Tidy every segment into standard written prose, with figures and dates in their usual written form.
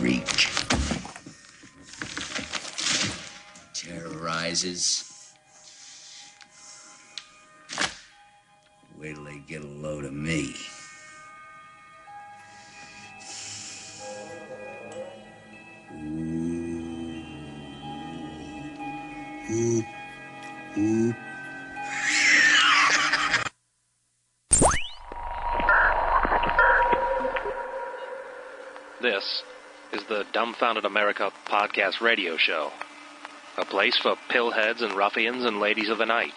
reach. Terrorizes. Wait till they get a load of me. This is the Dumbfounded America podcast radio show. A place for pillheads and ruffians and ladies of the night.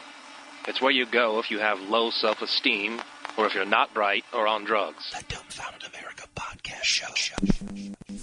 It's where you go if you have low self-esteem or if you're not bright or on drugs. The Dumbfounded America podcast show.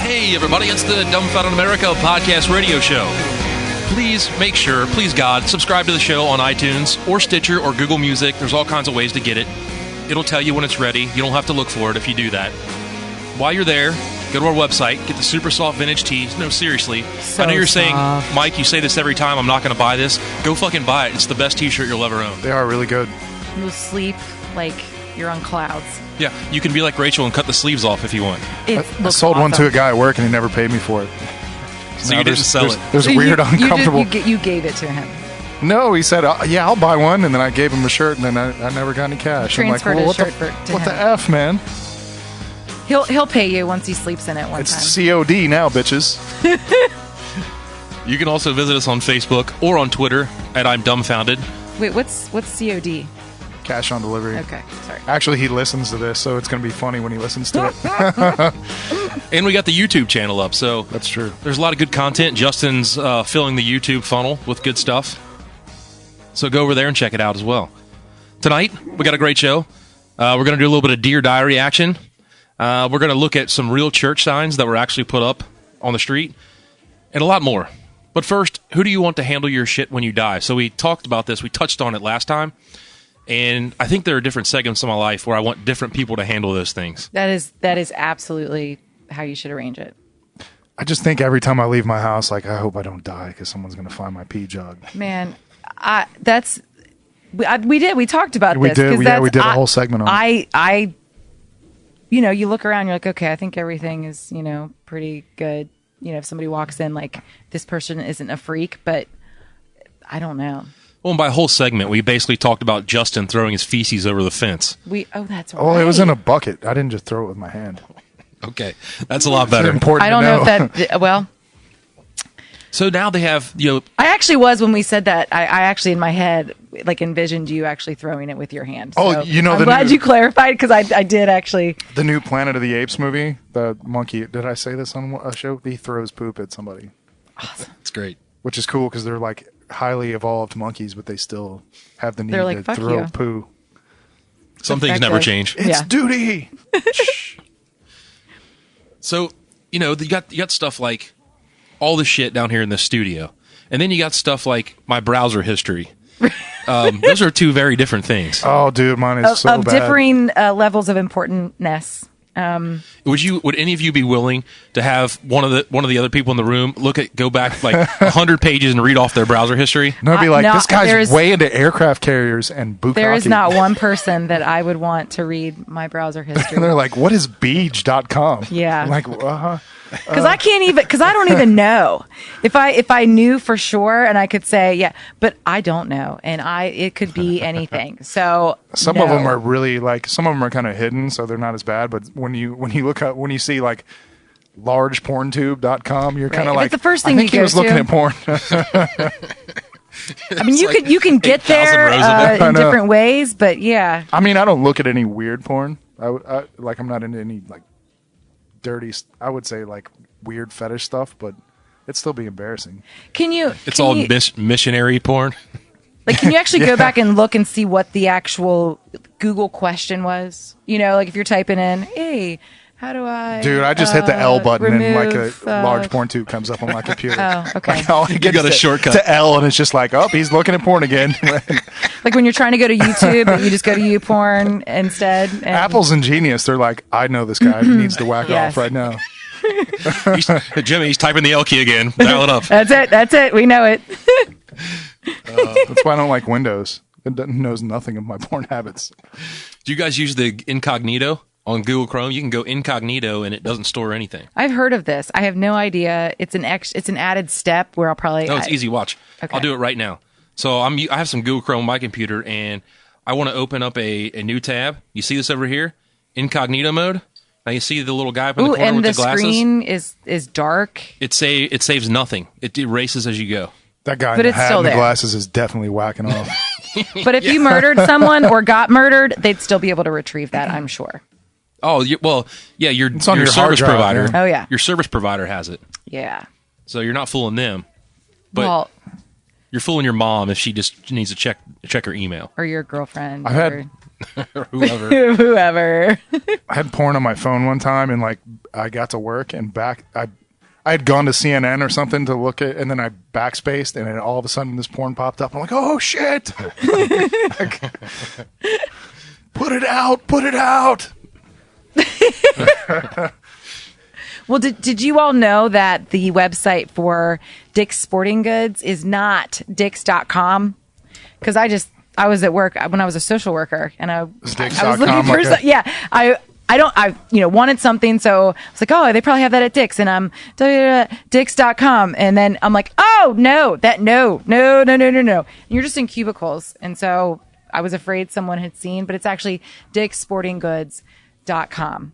Hey everybody, it's the Dumbfounded America podcast radio show. Please make sure, please God, subscribe to the show on iTunes or Stitcher or Google Music. There's all kinds of ways to get it. It'll tell you when it's ready. You don't have to look for it if you do that. While you're there, go to our website, get the Super Soft Vintage Tees. No, seriously. So I know you're saying, soft. Mike, you say this every time, I'm not going to buy this. Go fucking buy it. It's the best t-shirt you'll ever own. They are really good. You'll sleep like you're on clouds. Yeah, you can be like Rachel and cut the sleeves off if you want. It I looks sold one to awesome. a guy at work and he never paid me for it. So Now you didn't sell it. There's So weird, uncomfortable. You gave it to him. No, he said, yeah, I'll buy one. And then I gave him a shirt and then I never got any cash. I'm like, Transferred well, his shirt to what the him. F, man? He'll pay you once he sleeps in it one It's time. COD now, bitches. You can also visit us on Facebook or on Twitter at I'm Dumbfounded. Wait, what's COD? Cash on delivery. Okay, sorry. Actually, he listens to this, so it's going to be funny when he listens to it. And we got the YouTube channel up, so That's true. there's a lot of good content. Justin's filling the YouTube funnel with good stuff. So go over there and check it out as well. Tonight, we got a great show. We're going to do a little bit of Dear Diary action. We're going to look at some real church signs that were actually put up on the street and a lot more. But first, who do you want to handle your shit when you die? So we talked about this. We touched on it last time. And I think there are different segments of my life where I want different people to handle those things. That is absolutely how you should arrange it. I just think every time I leave my house, like, I hope I don't die because someone's going to find my pee jug. Man, we talked about We this. did. 'cause We did a I- whole segment on it. I you look around, you're like, okay, I think everything is, pretty good. If somebody walks in, like, this person isn't a freak, but I don't know. Well, and by whole segment, we basically talked about Justin throwing his feces over the fence. That's right. Oh, it was in a bucket. I didn't just throw it with my hand. Okay, that's a lot It's better. important I don't to know if that, well, So now they have, I actually was when we said that. I actually in my head like envisioned you actually throwing it with your hand. Oh, So you know I'm the glad new- you clarified because I did actually. The new Planet of the Apes movie, the monkey, did I say this on a show? He throws poop at somebody, it's great. which is cool because they're like highly evolved monkeys, but they still have the need They're like, to "Fuck throw you." poo. Some things never change. It's Yeah. duty. So, you got stuff like all the shit down here in the studio. And then you got stuff like my browser history. Those are two very different things. Oh, dude, mine is so of bad. differing levels of importantness. Would any of you be willing to have one of the other people in the room go back like 100 pages and read off their browser history? And I'd be like, No, this guy's there's- way into aircraft carriers and bukkake. There is not one person that I would want to read my browser history. And they're like, what is beej.com? Yeah. I'm like, Because I can't even, because I don't even know. If I knew for sure and I could say, yeah, but I don't know. And it could be anything. So some no. of them are really like, some of them are kind of hidden, so they're not as bad. But when you look up, when you see like largeporntube.com, you're kind of If like, it's the first thing I think you he go was looking to. at porn. I mean, you can get 8,000 there rows of it. I in know. different ways, but yeah. I mean, I don't look at any weird porn. I'm not into any like dirty. I would say like weird fetish stuff, but it'd still be embarrassing. Can you? It's can all you, missionary porn. like. Can you actually go back and look and see what the actual Google question was? You know, like if you're typing in, "Hey, how do I?" Dude, I just hit the L button and like remove, a large porn tube comes up on my computer. Oh, okay. Like, all I get got is a shortcut. to L, and it's just like, oh, he's looking at porn again. Like when you're trying to go to YouTube, you just go to YouPorn instead. And Apple's ingenious. They're like, I know this guy needs to whack Yes. off right now. Jimmy, he's typing the L key again. Dial it up. That's it. That's it. We know it. That's why I don't like Windows. It knows nothing of my porn habits. Do you guys use the incognito on Google Chrome? You can go incognito and it doesn't store anything. I've heard of this. I have no idea. It's an added step where I'll probably. No, it's easy. Watch. Okay. I'll do it right now. So I have some Google Chrome on my computer, and I want to open up a new tab. You see this over here? Incognito mode. Now you see the little guy up in the Ooh, corner and with the the glasses? screen is dark. It saves nothing. It erases as you go. That guy But in the it's hat still and the there. glasses is definitely whacking off. But if you murdered someone or got murdered, they'd still be able to retrieve that. I'm sure. Oh, well, yeah, your It's on your hard service drive, provider. yeah. Oh, yeah. Your service provider has it. Yeah. So you're not fooling them. But Well, you're fooling your mom if she just needs to check her email. or your girlfriend. I've had- Or whoever. or whoever. I had porn on my phone one time, and like I got to work and back. I had gone to CNN or something to look at, and then I backspaced, and then all of a sudden this porn popped up. I'm like, oh shit! Like, put it out! Put it out! Well, did you all know that the website for Dick's Sporting Goods is not Dicks.com? Because I was at work when I was a social worker, and I was Dicks.com, looking for like yeah. I wanted something, so I was like, oh, they probably have that at Dick's, and I'm Dicks.com, and then I'm like, oh no. And you're just in cubicles, and so I was afraid someone had seen, but it's actually DicksSportingGoods.com.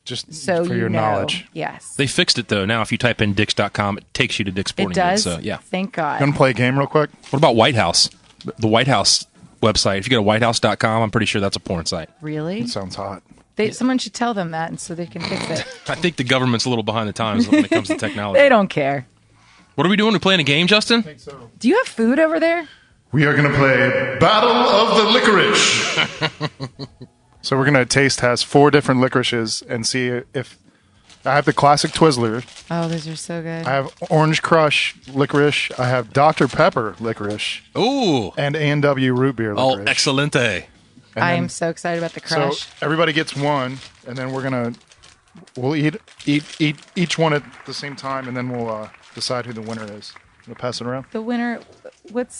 Just so for you your know. knowledge. Yes, They fixed it, though. Now, if you type in Dix.com, it takes you to Dick's Sporting it does. Goods. So, yeah. Thank God. You want to play a game real quick? What about White House? The White House website. If you go to whitehouse.com, I'm pretty sure that's a porn site. Really? It sounds hot. Someone should tell them that, and so they can fix it. I think the government's a little behind the times when it comes to technology. They don't care. What are we doing? We playing a game, Justin? Do you have food over there? We are going to play Battle of the Licorice. So we're going to taste test 4 different licorices and see if I have the classic Twizzler. Oh, those are so good. I have Orange Crush licorice. I have Dr. Pepper licorice Ooh. and A&W root beer Oh, licorice. excelente. I then- am so excited about the So crush. everybody gets one, and then we'll eat each one at the same time, and then we'll decide who the winner is. We'll pass it around. The winner, what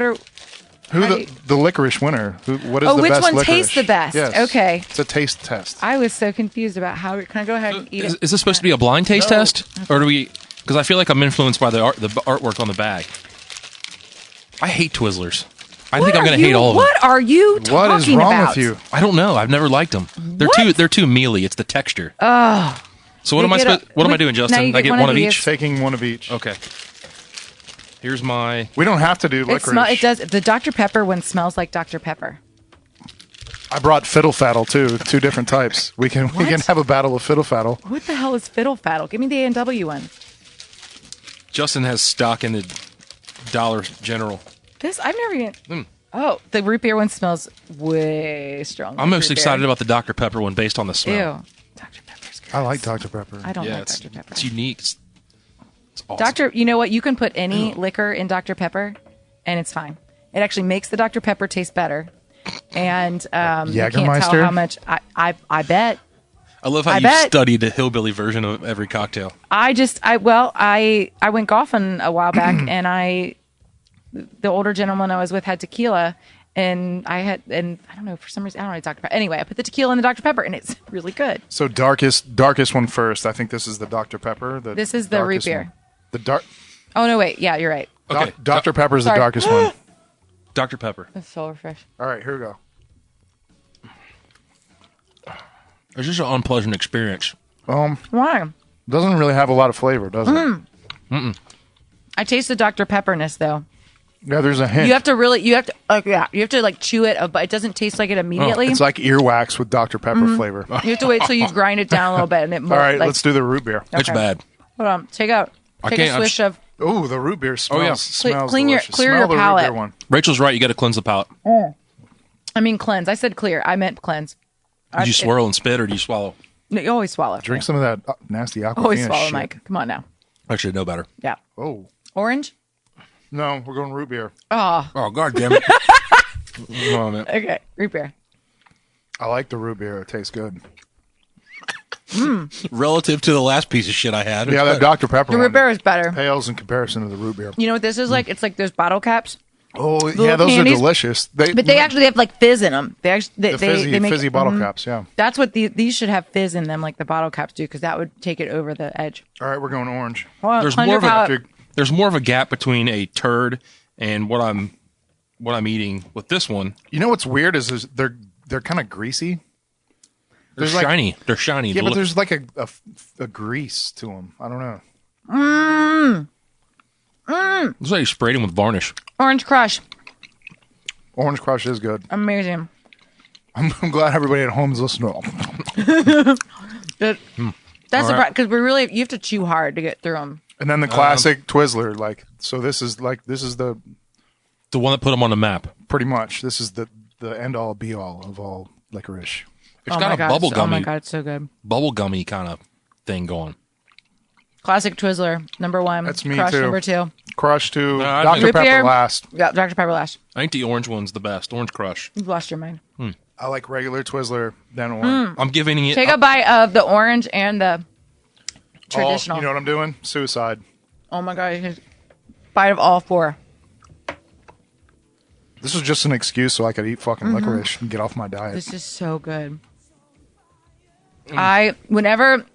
are? Who How do the you- the licorice winner? What is Oh, the which best one licorice? tastes the best? Yes. Okay. It's a taste test. I was so confused about how. Can I go ahead and eat Is it? this supposed to be a blind taste test? Or do we... Because I feel like I'm influenced by the artwork on the bag. I hate Twizzlers. I think I'm going to hate all of them. What are you talking What is wrong about? with you? I don't know. I've never liked them. They're too mealy. It's the texture. Oh, So what am I doing, now Justin? you I get get one one of of these. each? Taking one of each. Okay. Here's my... We don't have to do licorice. it does. The Dr. Pepper one smells like Dr. Pepper. I brought Fiddle Faddle too. 2 different types. We can What? have a battle of Fiddle Faddle. What the hell is Fiddle Faddle? Give me the A&W one. Justin has stock in the Dollar General. This I've never even. Oh, the root beer one smells way stronger. I'm most excited about the Dr. Pepper one based on the smell. Ew, Dr. Pepper's gross. I like Dr. Pepper. I don't Yeah, like it's, Dr. Pepper. it's unique. It's awesome. You know what? You can put any liquor in Dr. Pepper, and it's fine. It actually makes the Dr. Pepper taste better. And you can't tell Jägermeister? how much. I bet. I love how I you bet. studied the hillbilly version of every cocktail. I went golfing a while back, and the older gentleman I was with had tequila, and I don't know, for some reason I don't know what Dr. Pepper. Anyway, I put the tequila in the Dr. Pepper, and it's really good. So darkest one first. I think this is the Dr. Pepper. This is the root darkest beer. one. The dark Oh no, wait, yeah, you're right. Okay, Dr. Pepper is the Sorry. darkest one. Dr. Pepper. It's so refreshing. All right, here we go. It's just an unpleasant experience. Why? Doesn't really have a lot of flavor, does it? I taste the Dr. Pepperness though. Yeah, there's a hint. You have to like chew it, but it doesn't taste like it immediately. It's like earwax with Dr. Pepper flavor. You have to wait till you grind it down a little bit, and it. All right, let's do the root beer. It's Okay. bad. Hold on. Take a can't- swish of. Oh, the root beer smells. yeah. smells Clean your- delicious. clear Smell your the palate. Root beer one. Rachel's right. You got to cleanse the palate. I mean, cleanse. I said clear. I meant cleanse. Do you swirl and spit, or do you swallow? No, you always swallow. Drink some of that nasty Aquafina Always swallow, shit. Mike. Come on now. I should know better. Yeah. Oh Orange? no, we're going root beer. Oh, Oh, God damn it. Oh, man. okay. Root beer. I like the root beer. It tastes good. Relative to the last piece of shit I had. Yeah, that Dr Pepper The one root beer is better. pales in comparison to the root beer. You know what this is like? It's like those bottle caps. Oh Little yeah, those candies. are delicious. But they actually have like fizz in them. They actually the make fizzy bottle caps. Yeah. That's what these should have fizz in them, like the bottle caps do, because that would take it over the edge. All right, we're going orange. Hold on, There's cleanse more your of a- palate. There's more of a gap between a turd and what I'm eating with this one. You know what's weird is they're kind of greasy. They're There's like- shiny. They're shiny. Yeah, They but look- there's like a grease to them. I don't know. looks like you sprayed them with varnish. Orange Crush, Orange Crush is good. amazing. I'm glad everybody at home is listening. That's the part because you have to chew hard to get through them. And then the classic Twizzler, like so. This is the The one that put them on the map. pretty much this is the end all be all of all licorice. It's Oh got my a God, bubble oh my gummy, god, it's so good. bubble gummy kind of thing going. Classic Twizzler, number 1. That's me, Crush, too. number 2. Crush to I Dr think- Pepper Root beer. last. Yeah, Dr. Pepper last. I think the orange one's the best. Orange Crush. You've lost your mind. I like regular Twizzler, then orange. I'm giving it. Take a bite of the orange and the traditional. You know what I'm doing? Suicide. Oh my god, you can bite of all 4. This was just an excuse so I could eat fucking licorice and get off my diet. This is so good. Whenever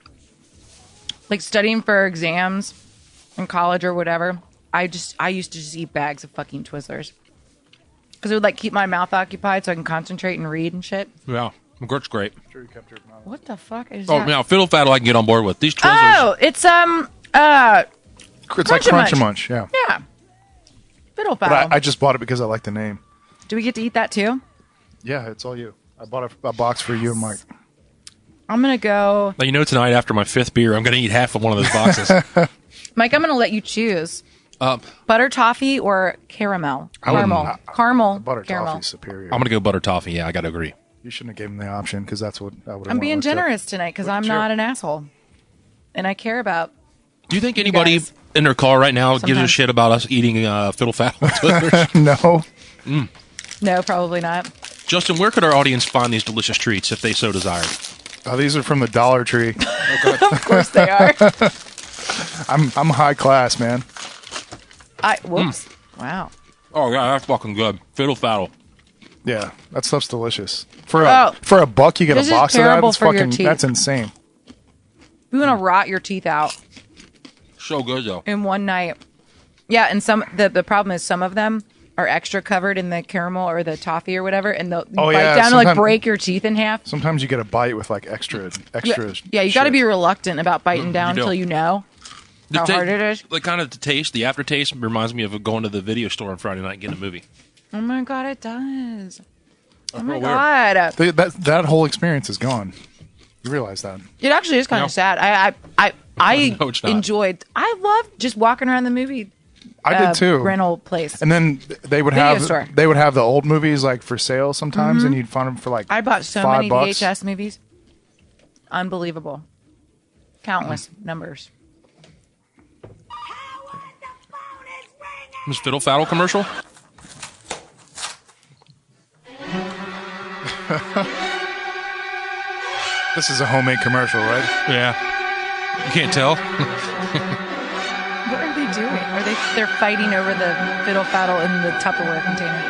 like studying for exams in college or whatever, I used to just eat bags of fucking Twizzlers because it would like keep my mouth occupied so I can concentrate and read and shit. Yeah, it's great. What the fuck is Oh, that? now Fiddle Faddle I can get on board with. These Twizzlers. Oh, it's It's like Crunch-a-Munch. Crunch Munch, yeah. yeah, fiddle But faddle. I just bought it because I like the name. Do we get to eat that too? Yeah, it's all you. I bought a box for you and Mike. I'm gonna go, Now, you know, tonight after my 5th beer, I'm going to eat half of one of those boxes. Mike. I'm gonna let you choose butter toffee or caramel. Caramel. Butter caramel. toffee superior. I'm going to go butter toffee. Yeah, I got to agree. You shouldn't have given the option because that's what I would have. I'm being generous tonight because I'm not an asshole, and I care about. Do you think anybody guys. in their car right now gives a Sometimes. shit about us eating Fiddle Faddle Twizzlers? No. No, probably not. Justin, where could our audience find these delicious treats if they so desired? Oh, these are from the Dollar Tree. Of course they are. I'm high class, man. Whoops. Wow. Oh, yeah, that's fucking good. Fiddle Faddle. Yeah, that stuff's delicious. For Oh. a buck, you get This a is box of that. terrible It's for your fucking teeth. that's insane. We want to rot your teeth out So good, though. in one night. Yeah, and the problem is some of them are extra covered in the caramel or the toffee or whatever, and they'll Oh, bite yeah, down and like sometimes- break your teeth in half. Sometimes you get a bite with like extra. Yeah, you got to shit. be reluctant about biting down do. until you know how hard it is. Like, kind of the taste, the aftertaste reminds me of going to the video store on Friday night and getting a movie. Oh my god, it does. Oh my weird. god, That whole experience is gone. You realize that? it actually is kind No. of sad. I No, it's not. enjoyed. I loved just walking around the movie. I did too. Rental place. And then they would Video have store. the old movies like for sale sometimes, and you'd find them for like I bought so $5. many VHS movies. Unbelievable. Countless numbers. This Fiddle Faddle commercial? This is a homemade commercial, right? Yeah. You can't tell. What are they doing? They're fighting over the fiddle faddle in the Tupperware container.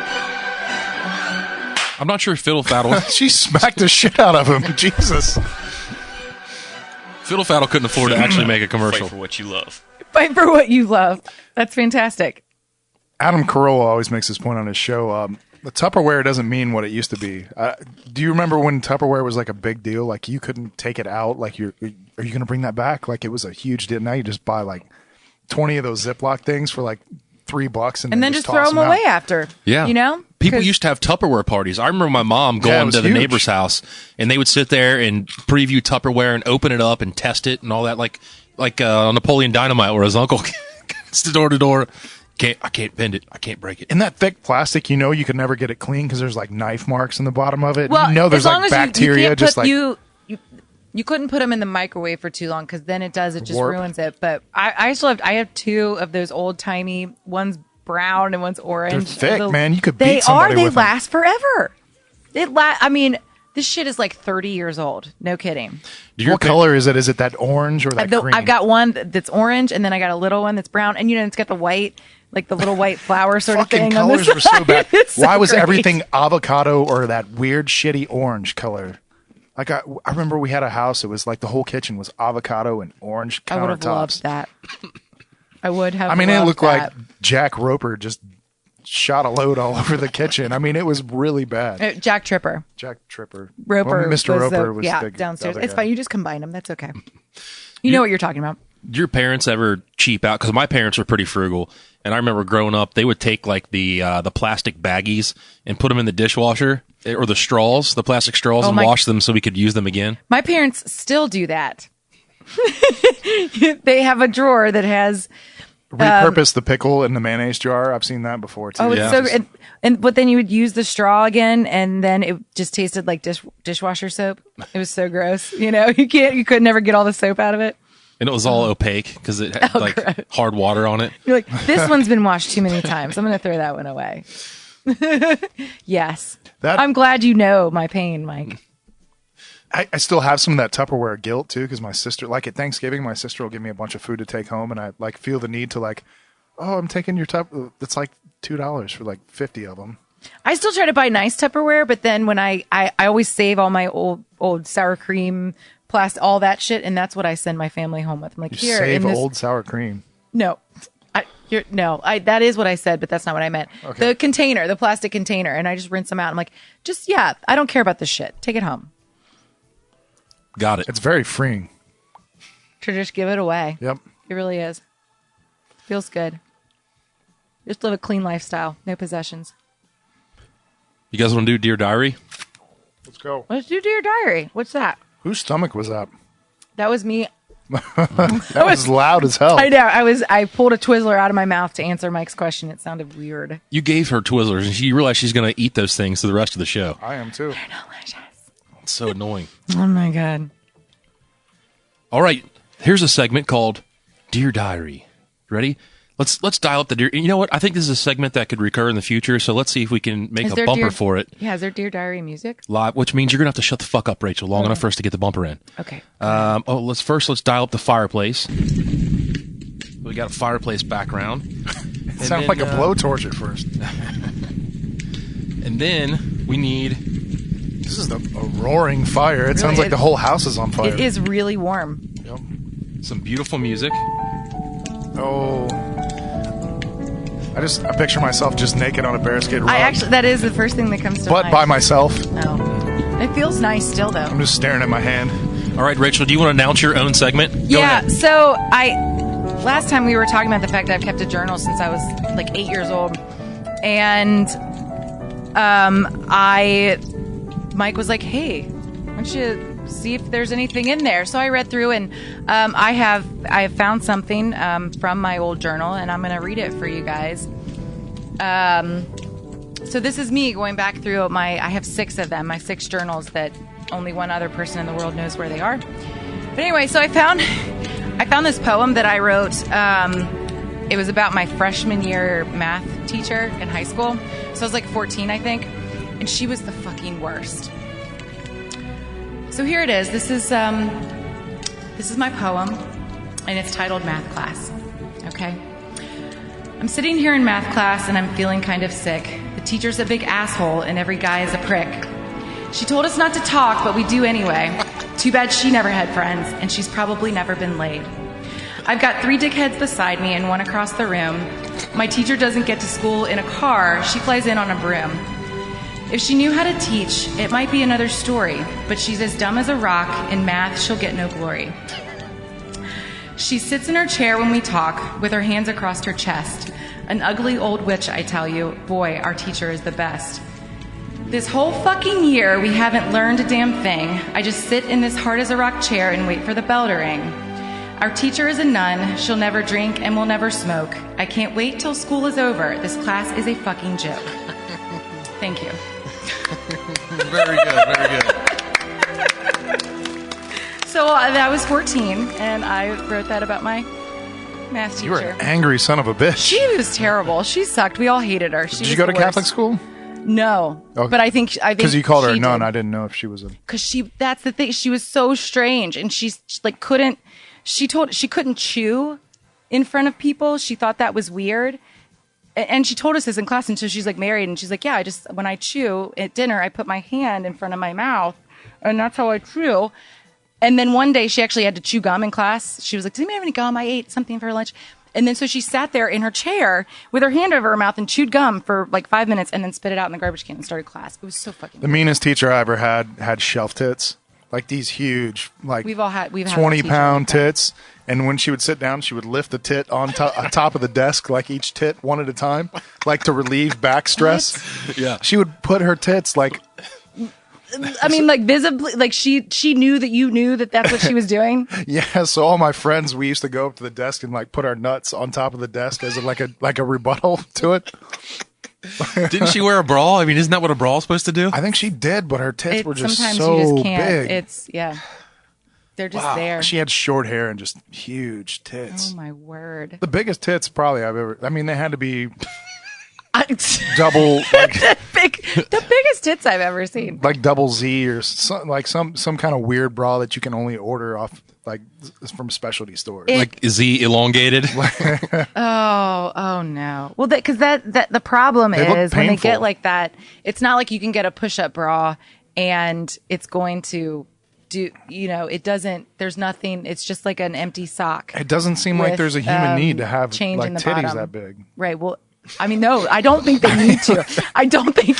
I'm not sure Fiddle Faddle. She smacked the shit out of him. Jesus. Fiddle Faddle couldn't afford to actually make a commercial. Fight for what you love. Fight for what you love. That's fantastic. Adam Carolla always makes this point on his show. The Tupperware doesn't mean what it used to be. Do you remember when Tupperware was like a big deal? Like you couldn't take it out. Like are you going to bring that back? Like it was a huge deal. Now you just buy like 20 of those Ziploc things for like $3 And then just throw toss them out. away after. Yeah. You know? People 'Cause- used to have Tupperware parties. I remember my mom Yeah, it going was to the huge. neighbor's house, and they would sit there and preview Tupperware and open it up and test it and all that. Like like Napoleon Dynamite, where his uncle gets to door to door. I can't bend it. I can't break it. In that thick plastic, you could never get it clean because there's like knife marks in the bottom of it. Well, there's as long like as bacteria. you can't just put, like you couldn't put them in the microwave for too long because then it just warp. ruins it. But I have 2 of those old timey. One's brown and one's orange. They're thick, man. You could beat somebody They with them. last forever. I mean, this shit is like 30 years old. No kidding. What color is it? Is it that orange or that green? I've got one that's orange, and then I got a little one that's brown, and it's got the white, like the little white flower sort of Fucking thing. On colors the were so side. bad. It's so Why was great. everything avocado or that weird shitty orange color? Like I remember we had a house. It was like the whole kitchen was avocado and orange I would have countertops. loved that. I would have. I mean, it loved looked that. like Jack Roper just shot a load all over the kitchen. I mean, it was really bad. Jack Tripper. Jack Tripper. Roper. Well, Mr. was Roper was the downstairs. other It's guy. fine. You just combine them. That's okay. You know what you're talking about. Did your parents ever cheap out? Because my parents were pretty frugal, and I remember growing up, they would take like the plastic baggies and put them in the dishwasher or the straws, the plastic straws, and wash them so we could use them again. My parents still do that. They have a drawer that has. Repurpose the pickle in the mayonnaise jar. I've seen that before too. Oh, it's Yeah. so good. But then you would use the straw again, and then it just tasted like dishwasher soap. It was so gross. You could never get all the soap out of it. And it was all opaque because it had gross. hard water on it. You're like, this one's been washed too many times. I'm going to throw that one away. Yes. I'm glad you know my pain, Mike. I still have some of that Tupperware guilt too, because my sister, like at Thanksgiving, my sister will give me a bunch of food to take home, and I like feel the need to I'm taking your It's like $2 for like 50 of them. I still try to buy nice Tupperware, but then when I always save all my old sour cream, plastic, all that shit, and that's what I send my family home with. I'm like, You save old sour cream. No. That is what I said, but that's not what I meant. Okay. The container, the plastic container, and I just rinse them out. I'm like, I don't care about this shit. Take it home. Got it. It's very freeing. To just give it away. Yep. It really is. Feels good. Just live a clean lifestyle. No possessions. You guys want to do Dear Diary? Let's go. Let's do Dear Diary. What's that? Whose stomach was up? That was me. That was loud as hell. I know. I pulled a Twizzler out of my mouth to answer Mike's question. It sounded weird. You gave her Twizzlers, and she realized she's going to eat those things for the rest of the show. I am too. Delicious. It's so annoying. Oh my God. All right, here's a segment called Dear Diary. Ready? Let's dial up the Dear. You know what? I think this is a segment that could recur in the future, so let's see if we can make a bumper for it Yeah, is there Dear Diary music? live, which means you're going to have to shut the fuck up, Rachel, long enough for us to get the bumper in. Okay. Let's dial up the fireplace. We got a fireplace background. It sounded like a blowtorch at first. And then we need... This is a roaring fire. It sounds like is. the whole house is on fire. It is really warm. Yep. some beautiful music. Oh. I picture myself just naked on a bearskin rug. That is the first thing that comes to mind. But by myself. No. It feels nice still, though. I'm just staring at my hand. All right, Rachel, do you want to announce your own segment? Go Yeah, ahead. so last time we were talking about the fact that I've kept a journal since I was like 8 years old. And Mike was like, hey, why don't you see if there's anything in there? So I read through and I have found something from my old journal, and I'm going to read it for you guys. So this is me going back through I have 6 of them, my 6 journals that only one other person in the world knows where they are. But anyway, so I found this poem that I wrote. It was about my freshman year math teacher in high school. So I was like 14, I think. And she was the fucking worst. So here it is. This is my poem, and it's titled Math Class. Okay? I'm sitting here in math class, and I'm feeling kind of sick. The teacher's a big asshole, and every guy is a prick. She told us not to talk, but we do anyway. Too bad she never had friends, and she's probably never been laid. I've got 3 dickheads beside me and one across the room. My teacher doesn't get to school in a car. She flies in on a broom. If she knew how to teach, it might be another story, but she's as dumb as a rock. In math, she'll get no glory. She sits in her chair when we talk, with her hands across her chest. An ugly old witch, I tell you. Boy, our teacher is the best. This whole fucking year, we haven't learned a damn thing. I just sit in this hard as a rock chair and wait for the bell to ring. Our teacher is a nun. She'll never drink and will never smoke. I can't wait till school is over. This class is a fucking joke. Thank you. Very good, very good. So I was 14, and I wrote that about my math teacher. You were an angry son of a bitch. She was terrible. She sucked. We all hated her. Did you go to Catholic school? No, but I think because you called her a she nun. did. I didn't know if she was a. Because that's the thing. She was so strange, and she couldn't. She couldn't chew in front of people. She thought that was weird, and she told us this in class. And so she's like married, and she's like, yeah, when I chew at dinner, I put my hand in front of my mouth, and that's how I chew. And then one day she actually had to chew gum in class. She was like, does anybody have any gum? I ate something for lunch. And then so she sat there in her chair with her hand over her mouth and chewed gum for like 5 minutes and then spit it out in the garbage can and started class. It was so fucking The meanest teacher I ever had shelf tits. Like these huge, like we've had 20-pound tits. And when she would sit down, she would lift the tit on top of the desk, like each tit one at a time, like to relieve back stress. Yeah. She would put her tits like... I mean, like visibly, like she knew that you knew that that's what she was doing. Yeah, so all my friends, we used to go up to the desk and like put our nuts on top of the desk as like a rebuttal to it. Didn't she wear a bra? I mean, isn't that what a bra is supposed to do? I think she did, but her tits were just sometimes so you just can't. big. They're just Wow. there. She had short hair and just huge tits. Oh my word! The biggest tits probably I've ever. I mean, they had to be double. like the biggest tits I've ever seen. like double Z or some kind of weird bra that you can only order off like from specialty stores. Like, is he elongated? Oh no. Well, because that the problem They look is when they painful. get like that, it's not like you can get a push-up bra and it's going to do. It doesn't. There's nothing. It's just like an empty sock. It doesn't seem like with, their a human need to have change like in the titties bottom. that big. Right. Well, I mean, no, I don't think they need to. I don't think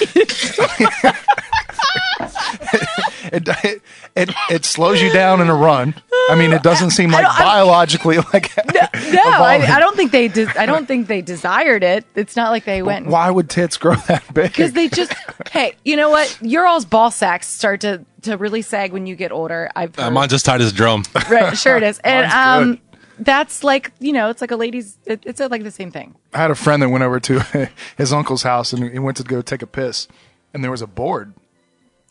It slows you down in a run. I mean, it doesn't seem like biologically like No, evolving. I don't think they. I don't think they desired it. It's not like they went. Why would tits grow that big? Because they just. Hey, you know what? Your all's ball sacks start to really sag when you get older. I've heard. Mine's just tight as a drum. Right, sure it is, Mine's and good. that's like it's like a lady's. It's like the same thing. I had a friend that went over to his uncle's house and he went to go take a piss, and there was a board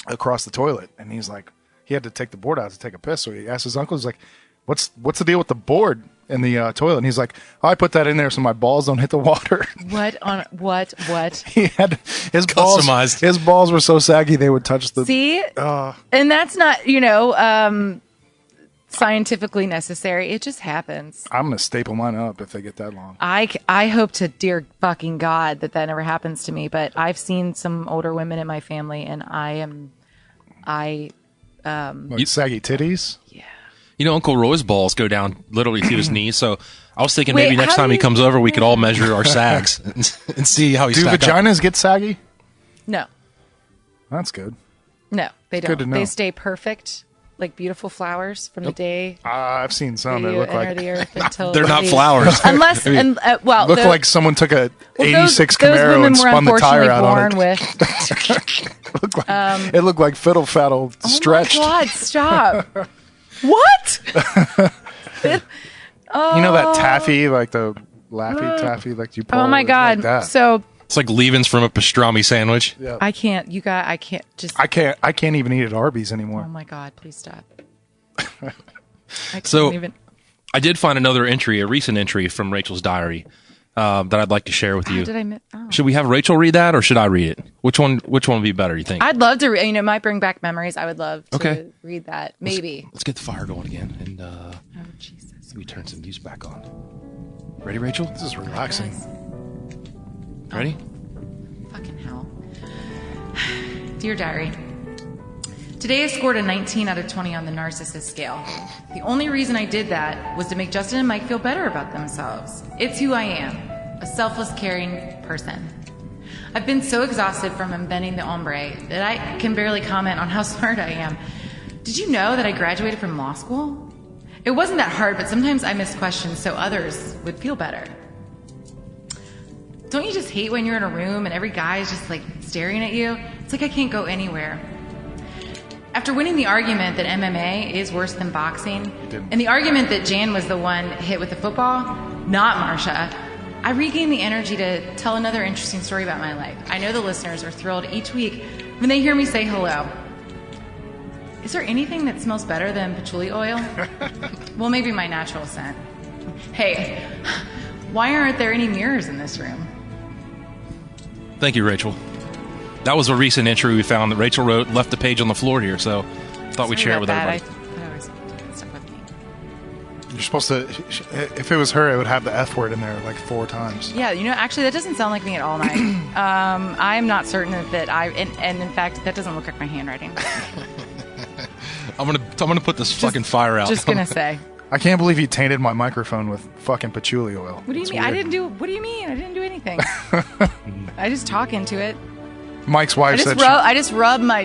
across the toilet, and he's like, he had to take the board out to take a piss, so he asked his uncle, he's like, what's the deal with the board in the toilet? And he's like, I put that in there so my balls don't hit the water. What? He had his balls. Customized. His balls were so saggy they would touch the. See, and that's not scientifically necessary. It just happens. I'm gonna staple mine up if they get that long. I hope to dear fucking God that never happens to me. But I've seen some older women in my family, and Like saggy titties. Uncle Roy's balls go down literally to his knees. So I was thinking Wait, maybe next how time do he you- comes over, we could all measure our sags and see how he Do stack up. vaginas get saggy? no, That's good. they Good to don't. know. They stay perfect, like beautiful flowers from the day I've seen some that you look enter like the earth until They're not the- flowers. Unless look like someone took a '86 those Camaro women and were spun the tire unfortunately out on born it. with. It looked like fiddle faddle stretched. Oh my God! Stop. What? You know that taffy, like the Laffy taffy, like you pull. Oh my it's God! Like that. So It's like leavings from a pastrami sandwich. I can't. I can't just. I can't even eat at Arby's anymore. Oh my God! Please stop. I can't So- even. I did find another entry, a recent entry from Rachel's diary that I'd like to share with you. Did I miss? Oh. Should we have Rachel read that, or should I read it? Which one would be better? You think? I'd love to. It might bring back memories. I would love to Okay. read that. Maybe. Let's get the fire going again, and Oh Jesus! let me turn some music back on. Ready, Rachel? This is relaxing. Ready? Fucking hell. Dear Diary, today I scored a 19 out of 20 on the narcissist scale. The only reason I did that was to make Justin and Mike feel better about themselves. It's who I am, a selfless, caring person. I've been so exhausted from inventing the ombre that I can barely comment on how smart I am. Did you know that I graduated from law school? It wasn't that hard, but sometimes I missed questions so others would feel better. Don't you just hate when you're in a room and every guy is just like staring at you? It's like I can't go anywhere. After winning the argument that MMA is worse than boxing, didn't. and the argument that Jan was the one hit with the football, not Marsha, I regained the energy to tell another interesting story about my life. I know the listeners are thrilled each week when they hear me say hello. Is there anything that smells better than patchouli oil? Well, maybe my natural scent. Hey, why aren't there any mirrors in this room? Thank you, Rachel. That was a recent entry we found that Rachel wrote, left the page on the floor here, so thought we'd share it with everybody. I thought I was stuck with me. You're supposed to. If it was her, it would have the F word in there like 4 times. Yeah, actually, that doesn't sound like me at all, Mike. I'm not certain that and in fact, that doesn't look like my handwriting. I'm gonna put this fucking fire out. Just gonna say. I can't believe you tainted my microphone with fucking patchouli oil. What do you It's mean? weird. What do you mean? I didn't do anything. I just talk into it. Mike's wife said. I just rub my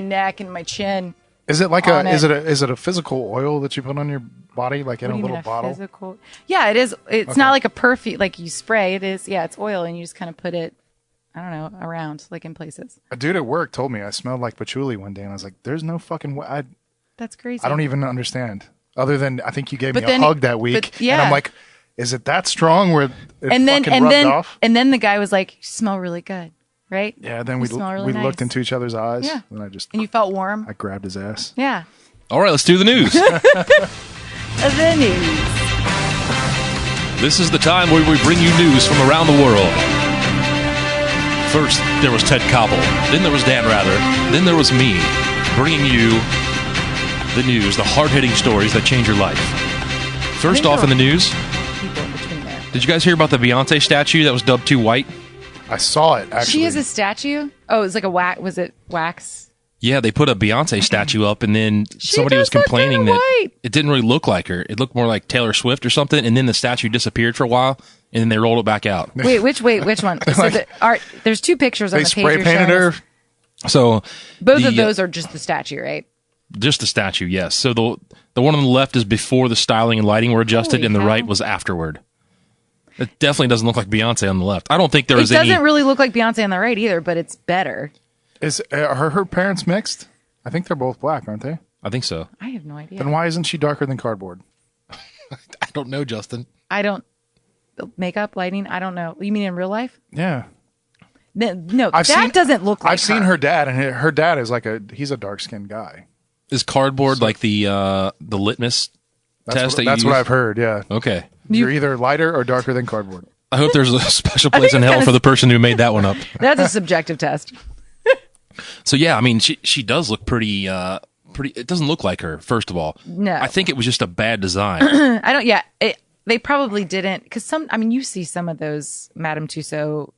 neck and my chin. Is it like on is it. it a physical oil that you put on your body, like in What a do you little mean, bottle? Physical? Yeah, it is. It's not like a perfume, like you spray. It is. Yeah, it's oil, and you just kind of put it. I don't know, around, like in places. A dude at work told me I smelled like patchouli one day, and I was like, "There's no fucking way." That's crazy. I don't even understand. Other than I think you gave me But a then- hug that week, but yeah. and I'm like, "Is it that strong where it And then fucking rubbed off?" and then the guy was like, "You smell really good, right?" Yeah. Then You we smell really we nice. looked into each other's eyes, Yeah. and And you felt warm. I grabbed his ass. Yeah. All right, let's do the news. The news. This is the time where we bring you news from around the world. First, there was Ted Koppel. Then there was Dan Rather. Then there was me, bringing you the news, the hard-hitting stories that change your life. First off in the news, People in between there. did you guys hear about the Beyonce statue that was dubbed too white? I saw it actually. She is a statue. Oh, it was like a wax. Was it wax? Yeah, they put a Beyonce statue up, and then She somebody was does look complaining kinda that white. it didn't really look like her. It looked more like Taylor Swift or something, and then the statue disappeared for a while, and then they rolled it back out. Which one? So there's 2 pictures on They the page. spray you're painted showing her. us. So Both the, of those are just the statue, right? just the statue, yes. So the one on the left is before the styling and lighting were adjusted, Holy and the cow. right was afterward. It definitely doesn't look like Beyonce on the left. I don't think there It was doesn't any. really look like Beyonce on the right either, but it's better. Is her parents mixed? I think they're both black, aren't they? I think so. I have no idea. Then why isn't she darker than cardboard? I don't know, Justin. I don't makeup, lighting. I don't know. You mean in real life? Yeah. No, that doesn't look like I've seen her dad, and her dad is he's a dark skinned guy. Is cardboard like the litmus test that you That's use? what I've heard. Yeah. Okay. You're either lighter or darker than cardboard. I hope there's a special place in it's hell kinda- for the person who made that one up. That's a subjective test. So yeah, I mean, she does look pretty. It doesn't look like her. First of all, No. I think it was just a bad design. I don't. Yeah, they probably didn't because you see some of those Madame Tussauds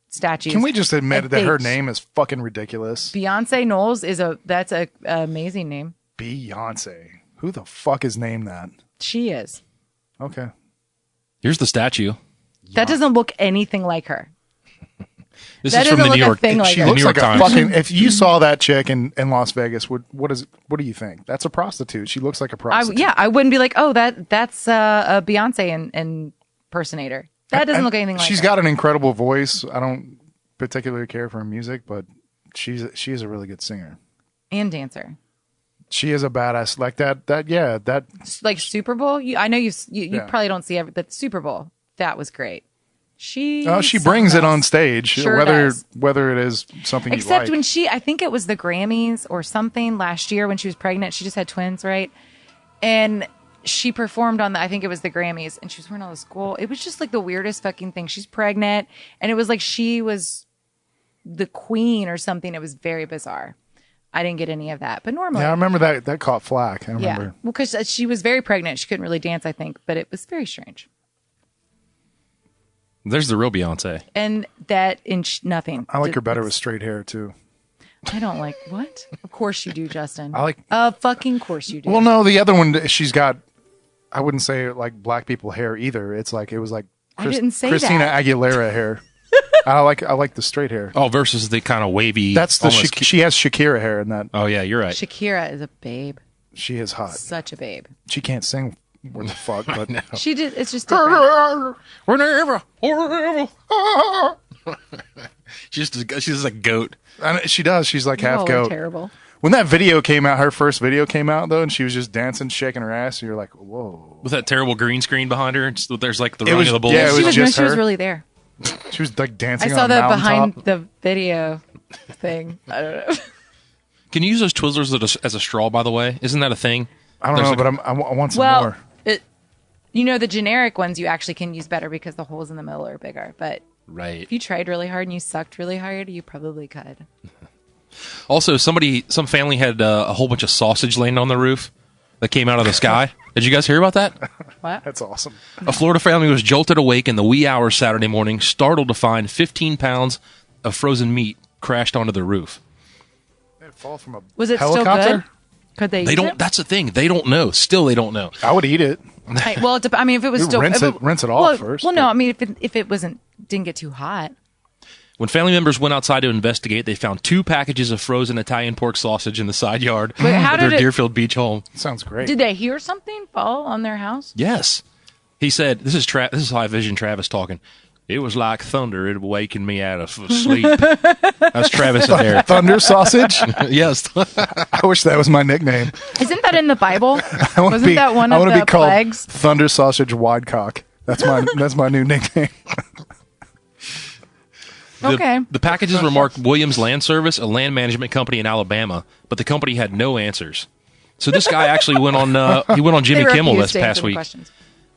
statues. Can we just admit And that her they- name is fucking ridiculous? Beyonce Knowles that's a amazing name. Beyonce. Who the fuck is named that? She is. Okay. Here's the statue. That doesn't look anything like her. This That is from doesn't the New look a York. thing like the her. New Looks York like a Times. fucking. If you saw that chick in Las Vegas, what do you think? That's a prostitute. She looks like a prostitute. I wouldn't be like, oh, that's a Beyonce impersonator. That doesn't And look anything like She's her. got an incredible voice. I don't particularly care for her music, but she is a really good singer. And dancer. She is a badass. Like that. Like Super Bowl. I know you Yeah. probably don't see but Super Bowl, that was great. She brings it on else. stage, Sure whether does. it is something Except you like. when I think it was the Grammys or something last year when she was pregnant. She just had twins, right? And she performed on I think it was the Grammys, and she was wearing all this gold. It was just like the weirdest fucking thing. She's pregnant, and it was like she was the queen or something. It was very bizarre. I didn't get any of that, but normally, Yeah, I remember that caught flack. I remember. yeah. Well, because she was very pregnant, she couldn't really dance, I think, but it was very strange. There's the real Beyonce. And that nothing. I like her better with straight hair too. I don't like what? Of course you do, Justin. I like- fucking course you do. Well, no, the other one she's got. I wouldn't say like black people hair either. It was like I didn't say Christina that. Aguilera hair. I like the straight hair. Oh, versus the kind of wavy. That's the almost- she has Shakira hair in that. Oh yeah, you're right. Shakira is a babe. She is hot. Such a babe. She can't sing worth the fuck, but She did. It's just different. She's just a goat. and she does. She's like You half all are goat. terrible. When that video came out, her first video came out though, and she was just dancing, shaking her ass. You're like, whoa. With that terrible green screen behind her, there's like the It running was- of the bulls. yeah, it She was, just she was her. really there. She was like I dancing. saw on a that behind mountaintop. the video thing. I don't know. Can you use those Twizzlers as a straw? By the way, isn't that a thing? I don't There's know, like- but I want some Well, more. the generic ones you actually can use better because the holes in the middle are bigger. But Right. if you tried really hard and you sucked really hard, you probably could. Also, some family had a whole bunch of sausage laying on the roof that came out of the sky. Did you guys hear about that? What? That's awesome. A Florida family was jolted awake in the wee hours Saturday morning, startled to find 15 pounds of frozen meat crashed onto the roof. Did it fall from a Was it helicopter? still good? Could they? They use don't. It? That's the thing. They don't know. Still, they don't know. I would eat it. Hey, well, I mean, if it was You still rinse if it off well, first, Well, no, but- I mean, if it didn't get too hot. When family members went outside to investigate, they found 2 packages of frozen Italian pork sausage in the side yard Wait, how of their did it- Deerfield Beach home. Sounds great. Did they hear something fall on their house? Yes, he said. This is High Vision Travis talking. It was like thunder. It wakened me out of sleep. That's Travis in there. Thunder sausage? Yes. I wish that was my nickname. Isn't that in the Bible? I wanna Wasn't that one I of wanna the be called plagues? Thunder Sausage Widecock. That's my new nickname. Okay. The packages were marked Williams Land Service, a land management company in Alabama, but the company had no answers. So this guy actually went on Jimmy They Kimmel refused this to answer past the week. questions.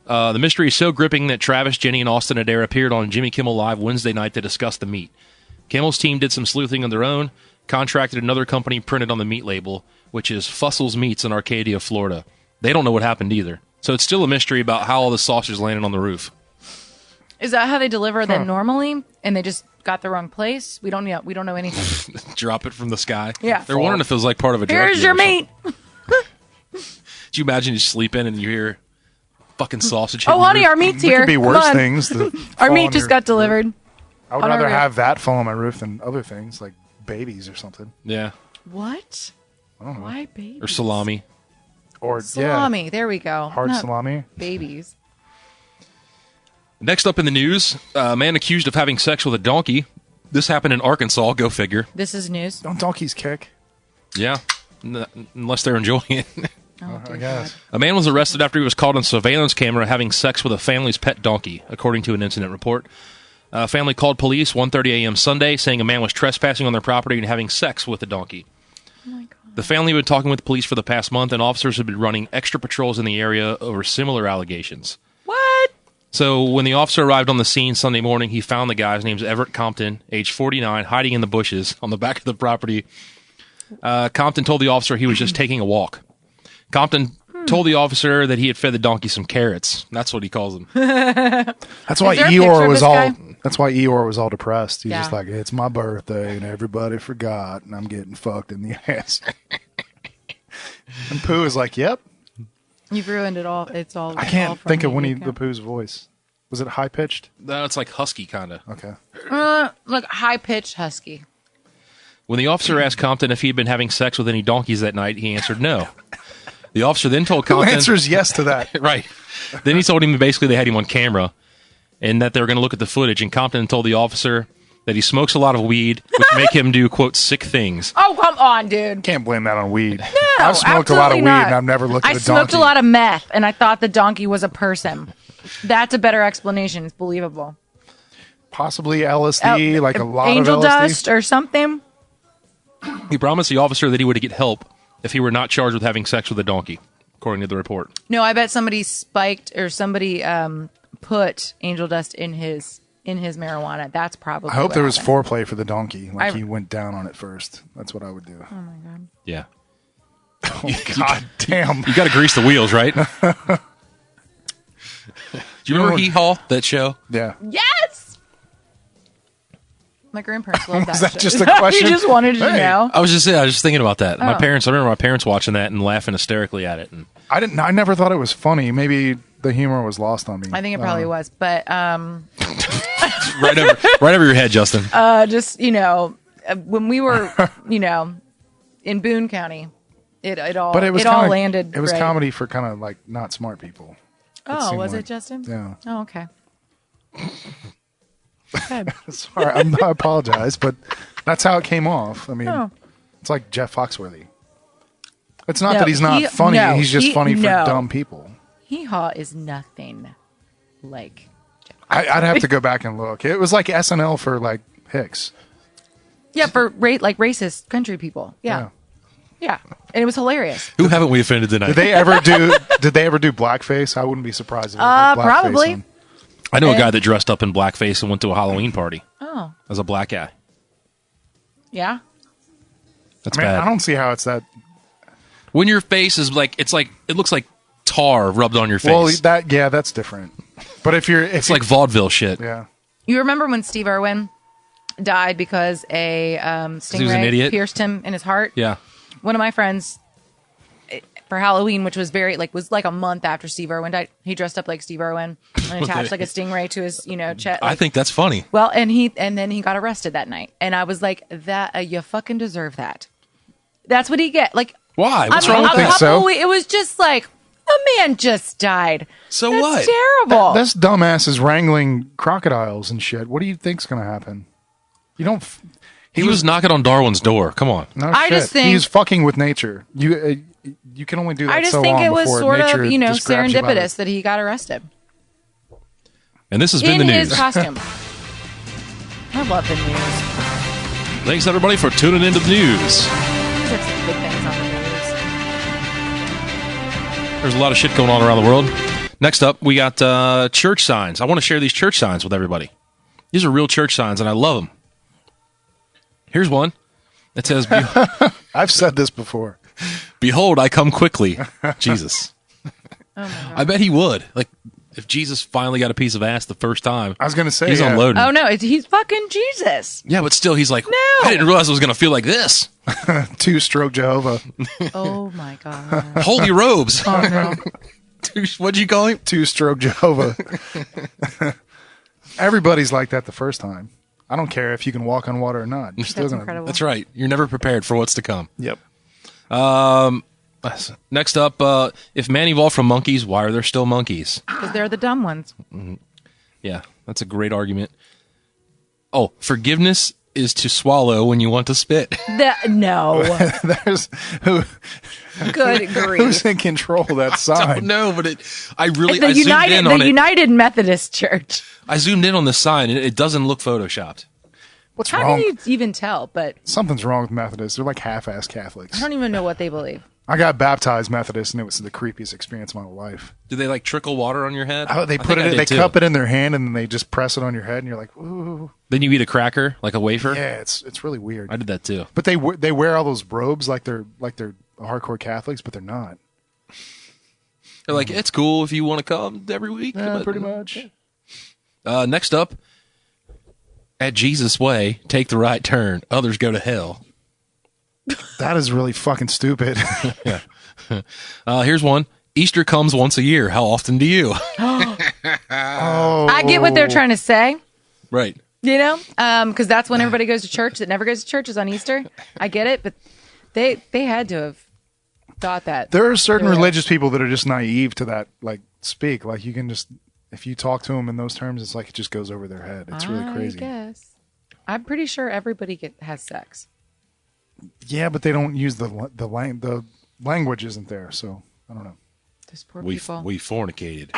The mystery is so gripping that Travis, Jenny, and Austin Adair appeared on Jimmy Kimmel Live Wednesday night to discuss the meat. Kimmel's team did some sleuthing on their own, contracted another company printed on the meat label, which is Fussell's Meats in Arcadia, Florida. They don't know what happened either. So it's still a mystery about how all the sausage landed on the roof. Is that how they deliver them normally? And they just got the wrong place? We don't know anything. Drop it from the sky. Yeah. They're wondering if it was like part of a drug Here's deal your or something. meat. Could you imagine you sleep in and you hear fucking sausage? Oh, hitting the honey, roof? our meat's There here. could be Come worse on. things. that Our fall meat on just your got roof. delivered. I would on our rather roof. have that fall on my roof than other things like babies or something. Yeah. What? I don't know. Why babies? Or salami. Or Salami. There we go. hard Not salami. Babies. Next up in the news, a man accused of having sex with a donkey. This happened in Arkansas. Go figure. This is news. Don't donkeys kick? Yeah. Unless they're enjoying it. Oh, I dear guess. God. A man was arrested after he was caught on surveillance camera having sex with a family's pet donkey, according to an incident report. A family called police 1:30 a.m. Sunday, saying a man was trespassing on their property and having sex with the donkey. Oh my God. The family had been talking with police for the past month, and officers had been running extra patrols in the area over similar allegations. What? So when the officer arrived on the scene Sunday morning, he found the guy. His name's Everett Compton, age 49, hiding in the bushes on the back of the property. Compton told the officer he was just taking a walk. Compton told the officer that he had fed the donkey some carrots. That's what he calls them. That's why there a picture Eeyore of was this all. guy? That's why Eeyore was all depressed. He's Yeah. just like, it's my birthday and everybody forgot, and I'm getting fucked in the ass. And Pooh is like, yep. You've ruined it all. It's all. I all can't from think of me. Winnie You the can't- Pooh's voice. Was it high pitched? No, it's like husky, kind of. Okay. Like high pitched husky. When the officer asked Compton if he had been having sex with any donkeys that night, he answered no. The officer then told Who Compton... answers yes to that? Right. Then he told him basically they had him on camera and that they were going to look at the footage. And Compton told the officer that he smokes a lot of weed, which make him do, quote, sick things. Oh, come on, dude. Can't blame that on weed. No, I've smoked a lot of absolutely weed not. and I've never looked at I a donkey. smoked a lot of meth, and I thought the donkey was a person. That's a better explanation. It's believable. Possibly LSD, like a lot angel of LSD. dust or something. He promised the officer that he would get help if he were not charged with having sex with a donkey, according to the report. No, I bet somebody spiked or somebody put angel dust in his marijuana. That's probably. I hope what there was happened. foreplay for the donkey. Like I- he went down on it first. That's what I would do. Yeah. Oh, God damn. You got to grease the wheels, right? Do you remember Hee Haw, that show? Yeah. Yes. My grandparents loved that. Was that show. just a question? You just wanted to Hey. know. I was just thinking about that. Oh. I remember my parents watching that and laughing hysterically at it. And I never thought it was funny. Maybe the humor was lost on me. I think it probably was, but right over your head, Justin. just when we were in Boone County, it all But it was all kinda, landed. It was right. comedy for kind of like not smart people. Oh, seemed was like- it, Justin? Yeah. Oh, okay. Good. Sorry, I apologize, but that's how it came off. I mean, Oh. it's like Jeff Foxworthy. It's not No, that he's not funny. no, He's just funny for no. dumb people. Hee Haw is nothing like. I'd have to go back and look. It was like SNL for like Hicks. Yeah, for like racist country people. Yeah. And it was hilarious. Who haven't we offended tonight? Did they ever do blackface? I wouldn't be surprised if they did blackface Probably. on- I know a guy that dressed up in blackface and went to a Halloween party Oh, as a black guy. yeah. That's I mean, bad. I don't see how it's that. When your face is like, it looks like tar rubbed on your face. Well, that's different. But if it's like vaudeville shit. yeah, You remember when Steve Irwin died because a he was an stingray idiot? pierced him in his heart? Yeah. One of my friends for Halloween, which was was like a month after Steve Irwin died, he dressed up like Steve Irwin and attached like a stingray to his, chest. I think that's funny. Well, and then he got arrested that night, and I was like, "That you fucking deserve that. That's what he get." Like, Why? What's a wrong with think that? so. It was just like a man just died. So That's what? Terrible. this dumbass is wrangling crocodiles and shit. What do you think's going to happen? You don't. He was knocking on Darwin's door. Come on. No I shit. just think- he's fucking with nature. You can only do that I just so think long it was before sort nature of just grabs you by the- serendipitous that he got arrested And this has been in the his news. costume. I love the news. Thanks, everybody, for tuning into the news. There's some big things on the news. There's a lot of shit going on around the world. Next up, we got church signs. I want to share these church signs with everybody. These are real church signs, and I love them. Here's one. It says, I've said this before. "Behold, I come quickly." Jesus. Oh my God. I bet he would. Like, if Jesus finally got a piece of ass the first time, I was going to say he's yeah. unloading. Oh no, he's fucking Jesus. Yeah, but still, he's like, No. I didn't realize it was going to feel like this. Two-stroke Jehovah. Oh my God. Holy robes. Oh no. What'd you call him? Two-stroke Jehovah. Everybody's like that the first time. I don't care if you can walk on water or not. You're still That's gonna. incredible. That's right. You're never prepared for what's to come. Yep. Next up, if man evolved from monkeys, why are there still monkeys? Because they're the dumb ones. Yeah, that's a great argument. Oh, forgiveness is to swallow when you want to spit. No. There's Good who's grief. in control of that I sign. don't know, but I really The I zoomed in on it. United Methodist Church. I zoomed in on the sign, and it doesn't look photoshopped. What's How wrong? do you even tell? But Something's wrong with Methodists. They're like half-ass Catholics. I don't even know what they believe. I got baptized Methodist, and it was the creepiest experience of my life. Do they like trickle water on your head? Oh, they I put think I it. did They too. cup it in their hand, and then they just press it on your head, and you're like, ooh. Then you eat a cracker, like a wafer. Yeah, it's really weird. I did that too. But they wear all those robes like they're hardcore Catholics, but they're not. They're like, it's cool if you want to come every week. but- Pretty much. Next up, at Jesus' way, take the right turn. Others go to hell. That is really fucking stupid. Here's one. Easter comes once a year. How often do you? Oh, I get what they're trying to say, Right. because that's when everybody goes to church. That never goes to church is on Easter. I get it, but they had to have thought that. there are certain Yeah. religious people that are just naive to that. Like speak, like you can just if you talk to them in those terms, it's like it just goes over their head. It's really crazy. I guess. I'm pretty sure everybody has sex. Yeah, but they don't use the language isn't there, so I don't know. Those poor We people. fornicated.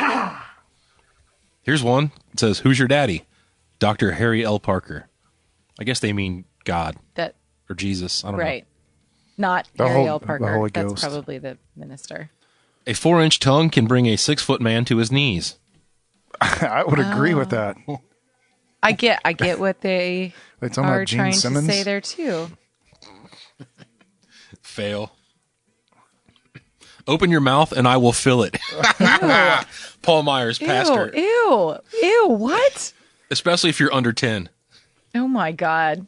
Here's one. It says, "Who's your daddy?" Dr. Harry L. Parker. I guess they mean God that or Jesus. I don't know. right. Not The Ariel the Parker. Holy That's Ghost. probably the minister. A 4-inch tongue can bring a 6-foot man to his knees. I would agree with that. I get what they Wait, talking are about Gene trying Simmons? to say there too. Fail. Open your mouth and I will fill it. Paul Myers, pastor. Ew, what? Especially if you're under 10. Oh my God.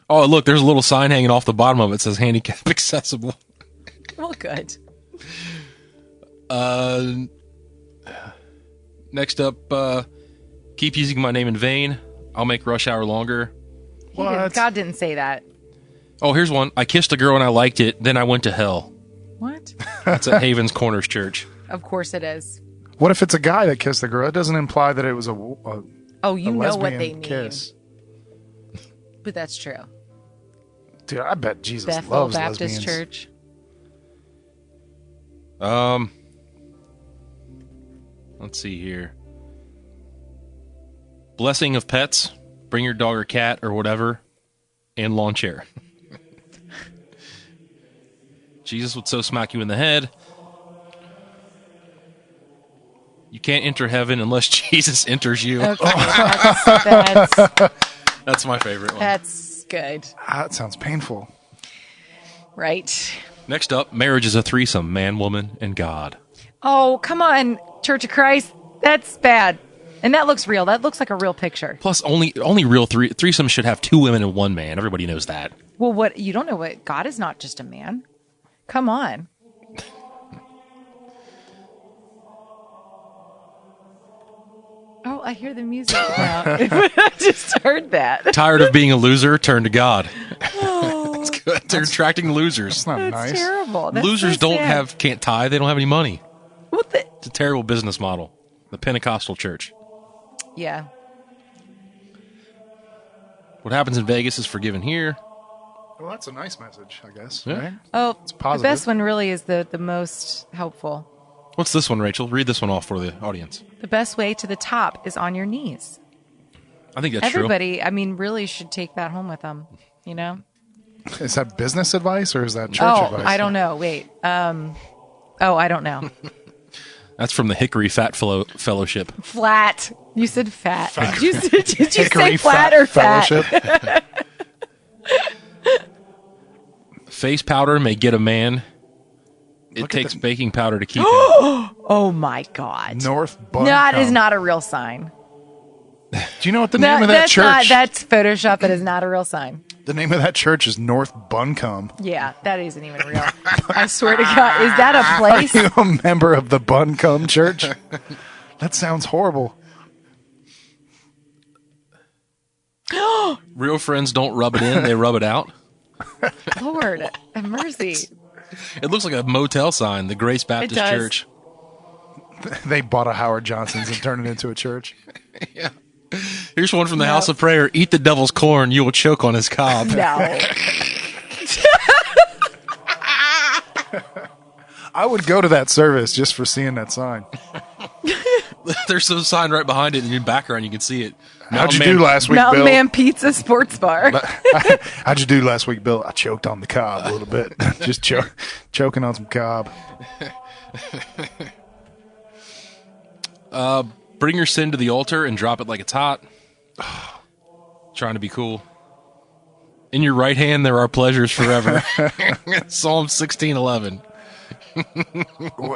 Oh, look, there's a little sign hanging off the bottom of it that says handicap accessible. Well, good. Next up, keep using my name in vain. I'll make rush hour longer. God didn't say that. Oh, here's one. I kissed a girl and I liked it. Then I went to hell. What? That's at Havens Corners Church. Of course it is. What if it's a guy that kissed the girl? It doesn't imply that it was a Oh, you know what lesbian they mean. kiss. But that's true. Dude, I bet Jesus Bethel loves Baptist lesbians. Church. Let's see here. Blessing of pets. Bring your dog or cat or whatever. And lawn chair. Jesus would so smack you in the head. You can't enter heaven unless Jesus enters you. Okay, that's That's my favorite one. that's good. That sounds painful. Right. Next up, marriage is a threesome, man, woman, and God. Oh, come on, Church of Christ. That's bad. And that looks real. That looks like a real picture. Plus, only real threesomes should have 2 women and 1 man. Everybody knows that. Well, what you don't know what God is not just a man. Come on. Oh, I hear the music now. I just heard that. Tired of being a loser? Turn to God. That's good. They're attracting losers. It's not That's nice. terrible. That's Losers so sad. can't tithe. They don't have any money. What the? It's a terrible business model. The Pentecostal church. Yeah. What happens in Vegas is forgiven here. Well, that's a nice message, I guess. Yeah. Right? Oh, the positive. best one really is the most helpful. What's this one, Rachel? Read this one off for the audience. The best way to the top is on your knees. I think that's Everybody, I mean, really should take that home with them. You know? Is that business advice or is that church Oh, advice? I don't know. Wait. I don't know. true. That's from the Hickory Fat Fellowship. Flat. You said fat. Did you say Hickory flat or fat? Fellowship. Face powder may get a man. It Look at takes the- baking powder to keep him. Oh my God. North Buncombe. That is not a real sign. Do you know what the name of that that's church? that's Photoshop. That is not a real sign. The name of that church is North Buncombe. Yeah, that isn't even real. I swear to God. Is that a place? Are you a member of the Buncombe Church? That sounds horrible. Real friends don't rub it in, they rub it out. Lord, have mercy. It looks like a motel sign, the Grace Baptist does. Church. They bought a Howard Johnson's and turned it into a church. Here's one from the House of Prayer. Eat the devil's corn, you will choke on his cob. No. I would go to that service just for seeing that sign. There's a sign right behind it in your background. You can see it. How'd you Mountain do last week, Mountain Bill? Man Pizza Sports Bar. How'd you do last week, Bill? I choked on the cob a little bit. Just choking on some cob. Bring your sin to the altar and drop it like it's hot. Trying to be cool. In your right hand there are pleasures forever. Psalm 16:11.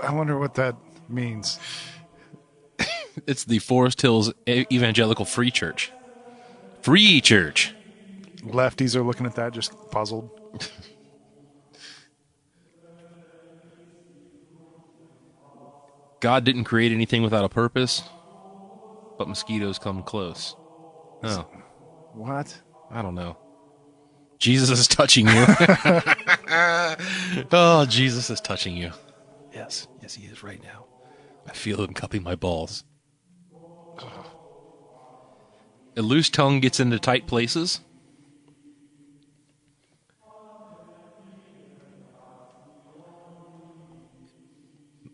I wonder what that means. It's the Forest Hills Evangelical Free Church. Free Church. Lefties are looking at that just puzzled. God didn't create anything without a purpose, but mosquitoes come close. Oh, What? I don't know. Jesus is touching you. Oh, Jesus is touching you. Yes, he is right now. I feel him cupping my balls. A loose tongue gets into tight places.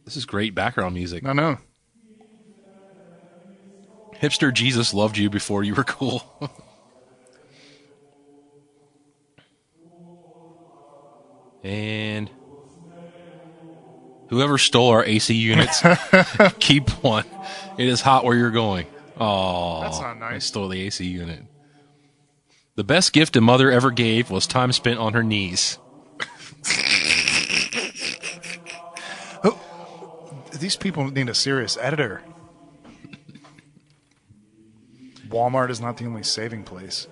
This is great background music. No. Hipster Jesus loved you before you were cool. And whoever stole our AC units, keep one. It is hot where you're going. Oh, That's not I nice. stole the AC unit. The best gift a mother ever gave was time spent on her knees. These people need a serious editor. Walmart is not the only saving place.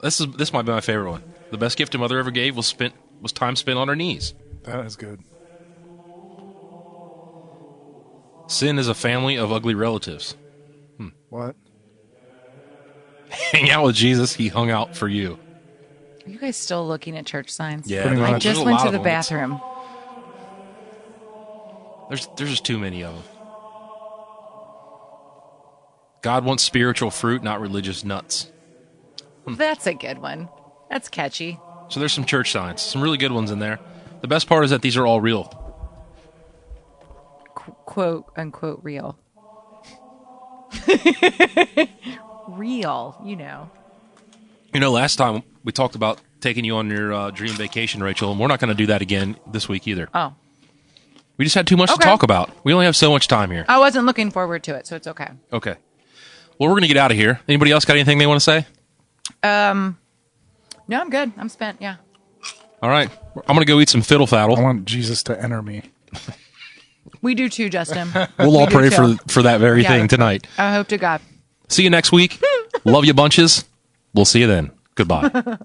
This might be my favorite one. The best gift a mother ever gave was time spent on her knees. That is good. Sin is a family of ugly relatives. What? Hang out with Jesus, he hung out for you. Are you guys still looking at church signs? Yeah, Pretty I much. there's just a went lot to of the them. bathroom. There's just too many of them. God wants spiritual fruit, not religious nuts. That's a good one. That's catchy. So there's some church signs, some really good ones in there. The best part is that these are all real. Quote unquote real. Real, you know. You know, last time we talked about taking you on your dream vacation, Rachel, and we're not going to do that again this week either. Oh, We just had too much to Okay. talk about. We only have so much time here. I wasn't looking forward to it, so it's okay. Okay. Well, we're going to get out of here. Anybody else got anything they want to say? No, I'm good. I'm spent. Yeah. All right. I'm going to go eat some fiddle I faddle. want Jesus to enter me. We do too, Justin. We'll all do pray too. for that very Yeah. thing tonight. I hope to God. See you next week. Love you bunches. We'll see you then. Goodbye.